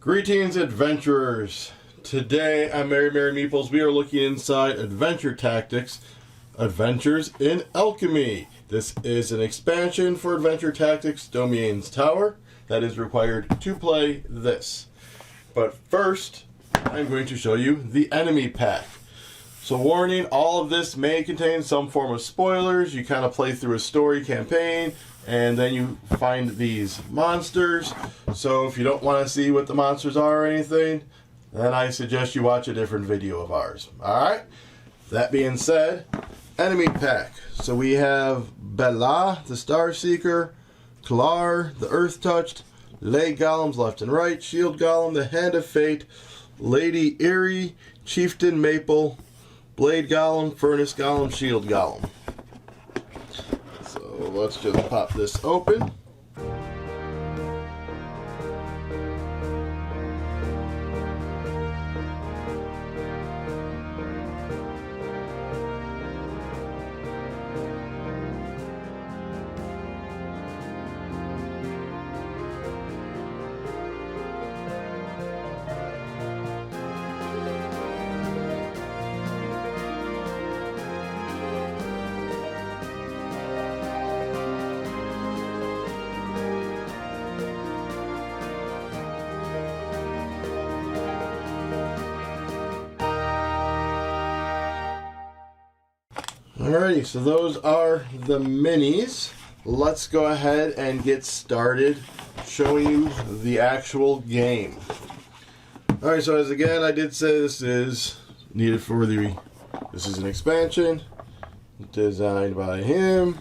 Greetings, adventurers! Today on Merry Meeples, we are looking inside Adventure Tactics, Adventures in Alchemy. This is an expansion for Adventure Tactics Domain's Tower that is required to play this. But first, I'm going to show you the enemy pack. So warning, all of this may contain some form of spoilers. You kind of play through a story campaign, and then you find these monsters. So if you don't want to see what the monsters are or anything, then I suggest you watch a different video of ours. Alright? That being said, enemy pack. So we have Bella, the Star Seeker, Klar, the Earth Touched, Leg Golems left and right, Shield Golem, the Hand of Fate, Lady Eerie, Chieftain Maple, Blade Golem, Furnace Golem, Shield Golem. So let's just pop this open. Alrighty, so those are the minis. Let's go ahead and get started showing you the actual game. Alright, so as again I did say, this is needed for this is an expansion designed by him,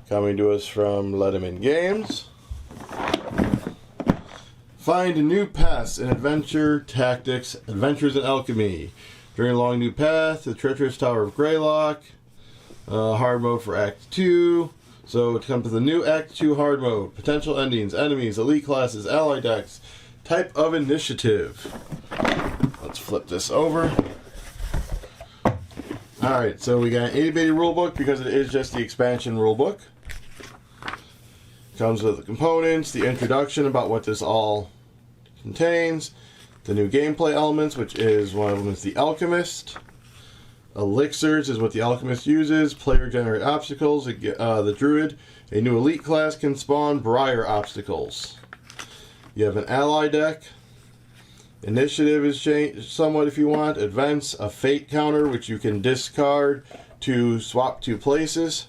coming to us from Letiman Games. Find new paths in Adventure Tactics, Adventures in Alchemy. During a long new path, the treacherous Tower of Greylock. Hard mode for Act 2. So to come to the new Act 2 hard mode. Potential endings, enemies, elite classes, ally decks, type of initiative. Let's flip this over. Alright, so we got an itty-bitty rulebook because it is just the expansion rulebook. Comes with the components, the introduction about what this all contains, the new gameplay elements, which is one of them is the Alchemist. Elixirs is what the Alchemist uses. Player generate obstacles. The Druid, a new elite class, can spawn Briar obstacles. You have an ally deck. Initiative is changed somewhat if you want. Events, a fate counter, which you can discard to swap two places.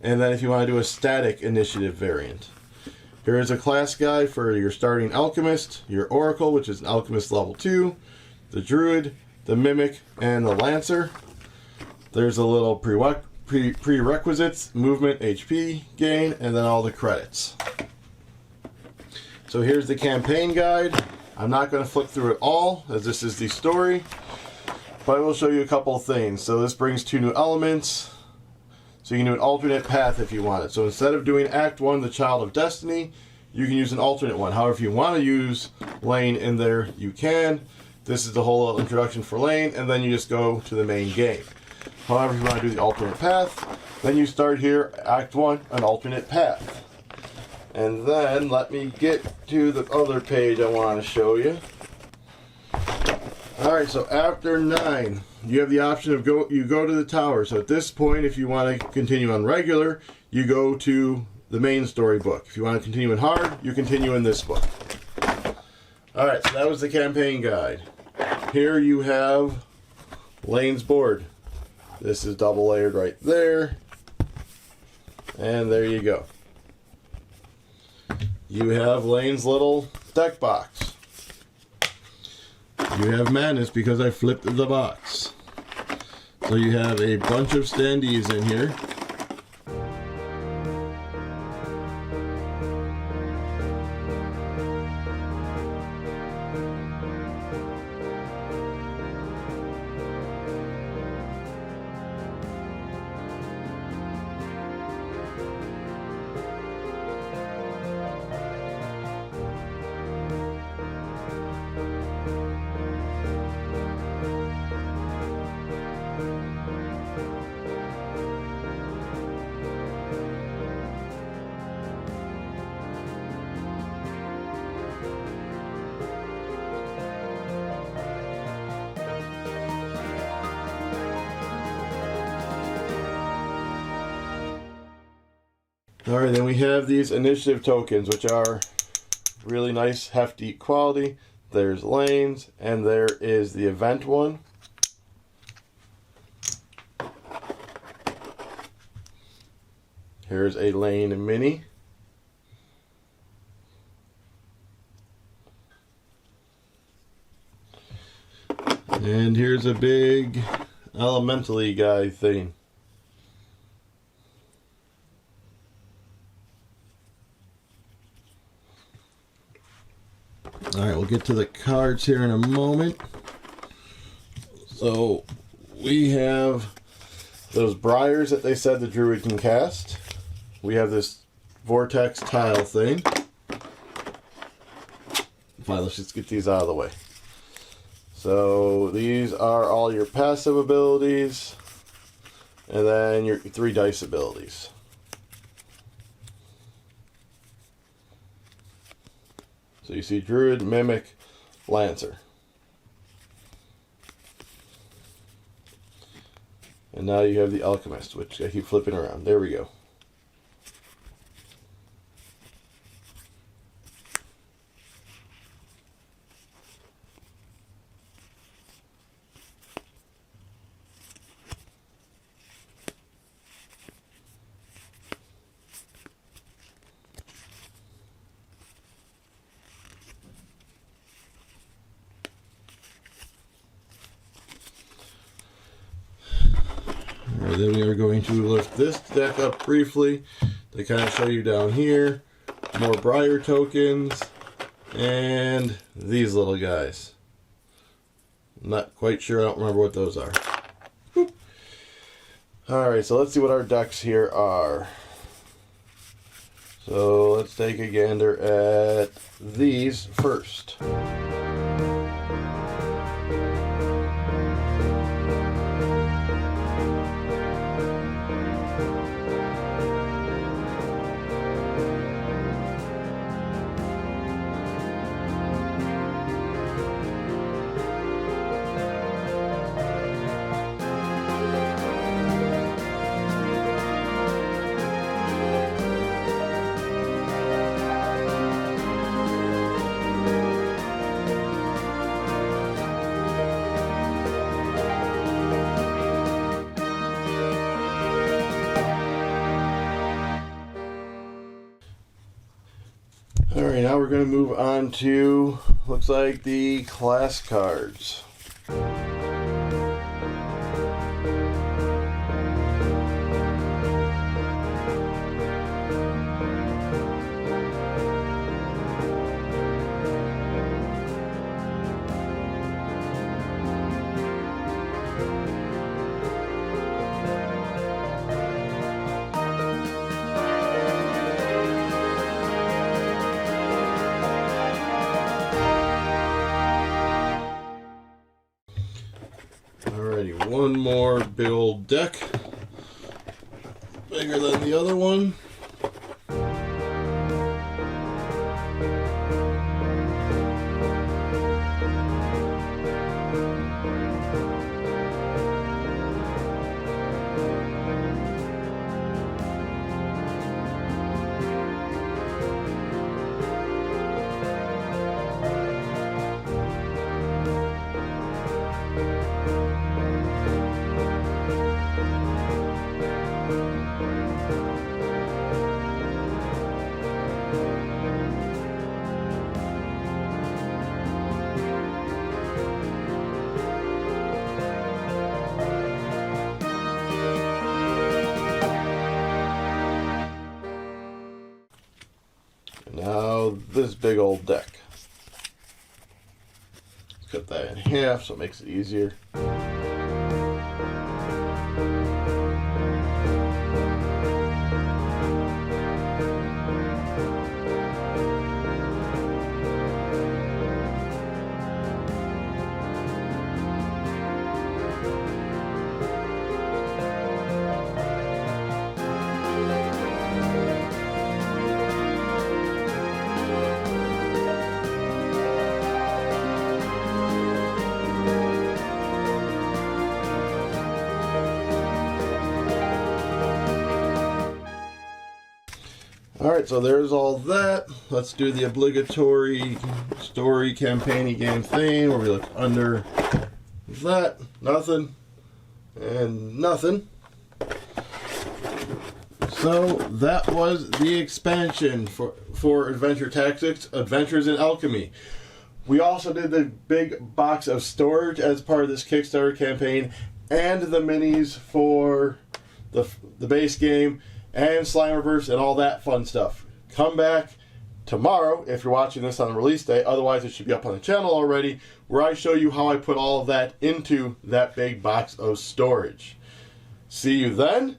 And then if you want to do a static initiative variant. Here is a class guide for your starting Alchemist, your Oracle, which is an Alchemist level 2, the Druid, the Mimic, and the Lancer. There's a little prerequisites, movement, HP gain, and then all the credits. So here's the campaign guide. I'm not going to flip through it all, as this is the story, but I will show you a couple of things. So this brings 2 new elements, so you can do an alternate path if you want it. So instead of doing Act 1, the Child of Destiny, you can use an alternate one. However, if you want to use Lane in there, you can. This is the whole introduction for Lane, and then you just go to the main game. However, if you want to do the alternate path, then you start here, Act 1, an alternate path. And then, let me get to the other page I want to show you. Alright, so after 9, you have the option of you go to the tower. So at this point, if you want to continue on regular, you go to the main story book. If you want to continue in hard, you continue in this book. Alright, so that was the campaign guide. Here you have Lane's board. This is double layered right there. And there you go. You have Lane's little deck box. You have Madness because I flipped the box. So you have a bunch of standees in here. Alright, then we have these initiative tokens, which are really nice, hefty quality. There's lanes, and there is the event one. Here's a lane mini. And here's a big elementally guy thing. Alright, we'll get to the cards here in a moment. So, we have those briars that they said the druid can cast. We have this vortex tile thing. Fine, let's just get these out of the way. So, these are all your passive abilities, and then your 3 dice abilities. So you see Druid, Mimic, Lancer. And now you have the Alchemist, which I keep flipping around. There we go. Alright, then we are going to lift this deck up briefly to kind of show you down here. More Briar tokens. And these little guys. I'm not quite sure, I don't remember what those are. Alright, so let's see what our decks here are. So let's take a gander at these first. Alright, now we're going to move on to, looks like, the class cards. Alrighty, one more big old deck. Bigger than the other one. Now this big old deck. Let's cut that in half so it makes it easier. Alright, so there's all that. Let's do the obligatory story campaign-y game thing where we look under that, nothing, and nothing. So that was the expansion for Adventure Tactics, Adventures in Alchemy. We also did the big box of storage as part of this Kickstarter campaign, and the minis for the base game, and Slimerverse, and all that fun stuff. Come back tomorrow if you're watching this on the release day. Otherwise, it should be up on the channel already, where I show you how I put all of that into that big box of storage. See you then.